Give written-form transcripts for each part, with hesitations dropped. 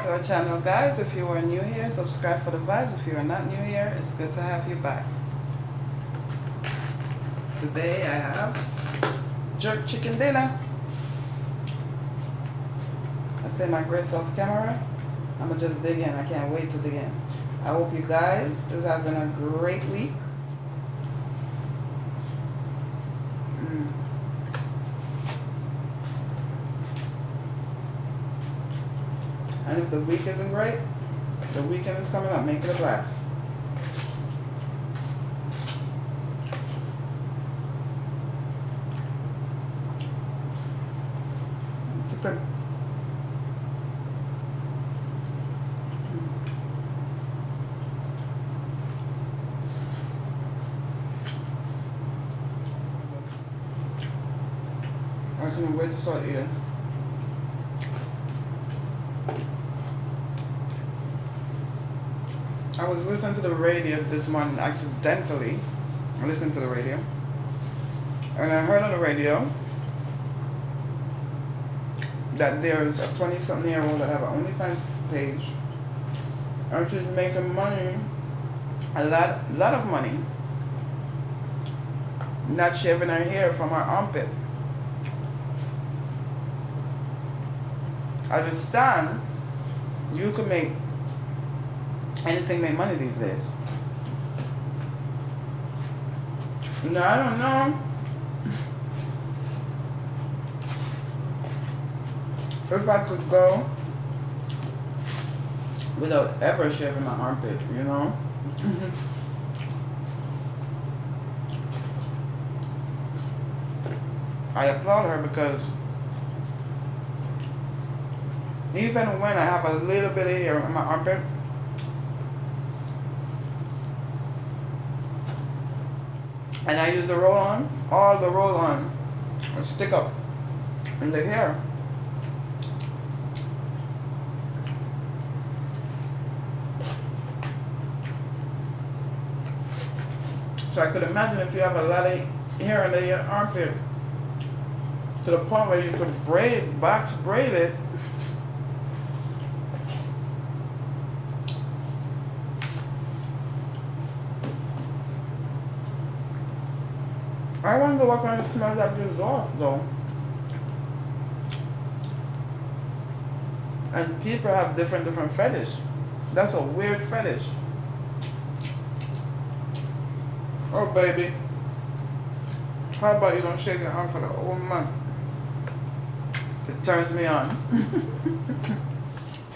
back to our channel, guys. If you are new here, subscribe for the vibes. If you are not new here, it's good to have you back. Today I have jerk chicken dinner. I say my grace off camera. I'ma just dig in. I can't wait to dig in. I hope you guys is having a great week. And if the week isn't great, the weekend is coming up. Make it a blast. I can't wait to start eating. I was listening to the radio this morning accidentally. I listened to the radio. And I heard on the radio that there's a 20-something-year-old that have an OnlyFans page. And she's making money, a lot of money, not shaving her hair from her armpit. I understand you could make anything make money these days. Now, I don't know if I could go without ever shaving my armpit, you know? I applaud her because even when I have a little bit of hair in my armpit, and I use the roll-on, all the roll-on will stick up in the hair. So I could imagine if you have a lot of hair in the armpit, to the point where you could box braid it. I wonder what kind of smell that gives off, though. And people have different fetish. That's a weird fetish. Oh, baby. How about you don't shake your arm for the whole month? It turns me on.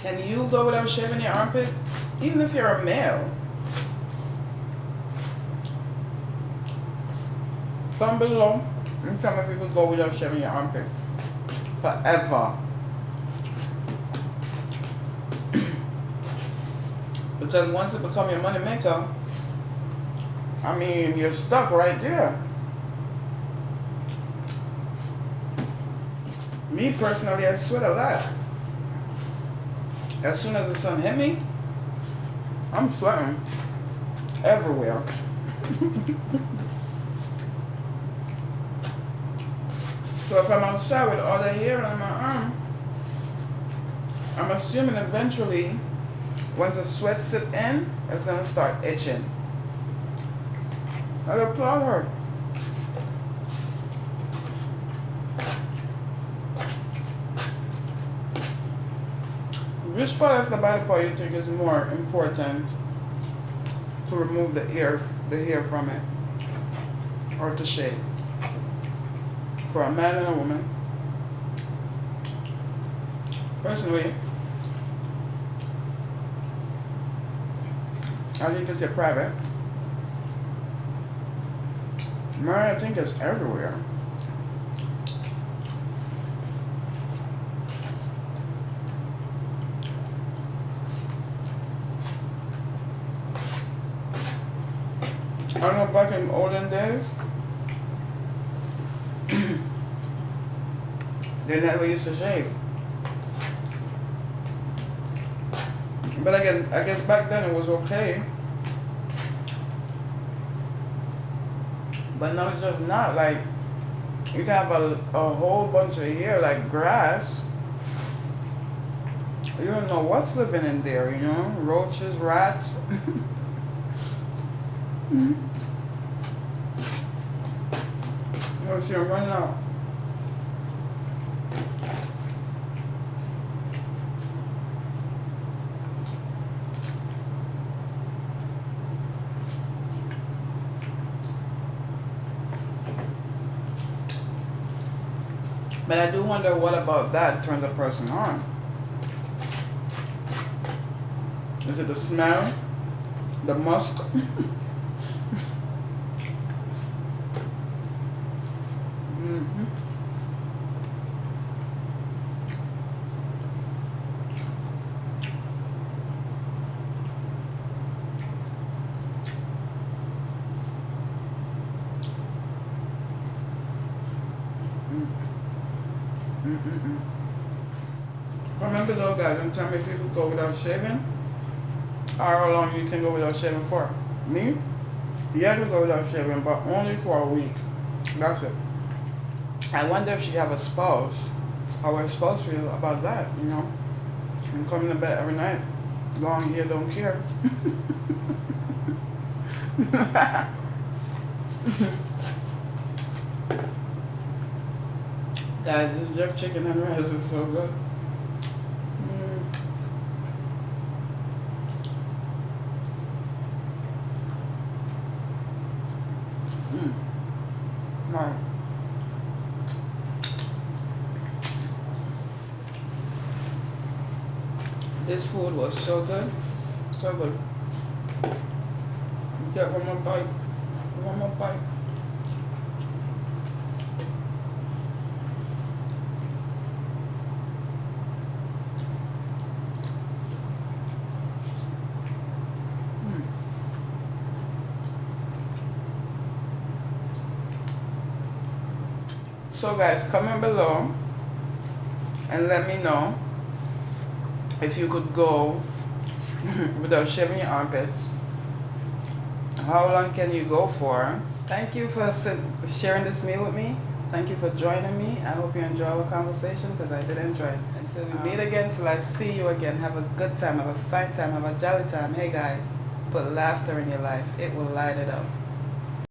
Can you go without shaving your armpit? Even if you're a male. Comment below and tell me if you could go without shaving your armpit forever. Because once it becomes your money maker, I mean, you're stuck right there. Me personally, I sweat a lot. As soon as the sun hit me, I'm sweating everywhere. So if I'm outside with all the hair on my arm, I'm assuming eventually, once the sweat sits in, it's going to start itching. I applaud her. Which part of the body part you think is more important to remove the hair from it, or to shave? For a man and a woman. Personally, I think it's a private. Mine, I think it's everywhere. I know back in olden days, they never used to shave. But again, I guess back then it was okay. But now it's just not. Like, you can have a whole bunch of hair like grass, You don't know what's living in there, you know? Roaches, rats. Oh, see, I'm running out. But I do wonder what about that turns a person on. Is it the smell? The musk? Mm-hmm. Mm-mm-mm. Comment below, guys, and tell me if you could go without shaving, or how long you can go without shaving for. Me? Yeah, I can go without shaving, but only for a week. That's it. I wonder if she have a spouse, how her spouse feel about that, you know? And coming to bed every night. Long hair don't care. Guys, this jerk chicken and rice is so good. Right. This food was so good. So good. Get one more bite. One more bite. So guys, comment below and let me know if you could go without shaving your armpits. How long can you go for? Thank you for sharing this meal with me. Thank you for joining me. I hope you enjoy our conversation, because I did enjoy it. Until we meet again, till I see you again, have a good time, have a fine time, have a jolly time. Hey guys, put laughter in your life. It will light it up.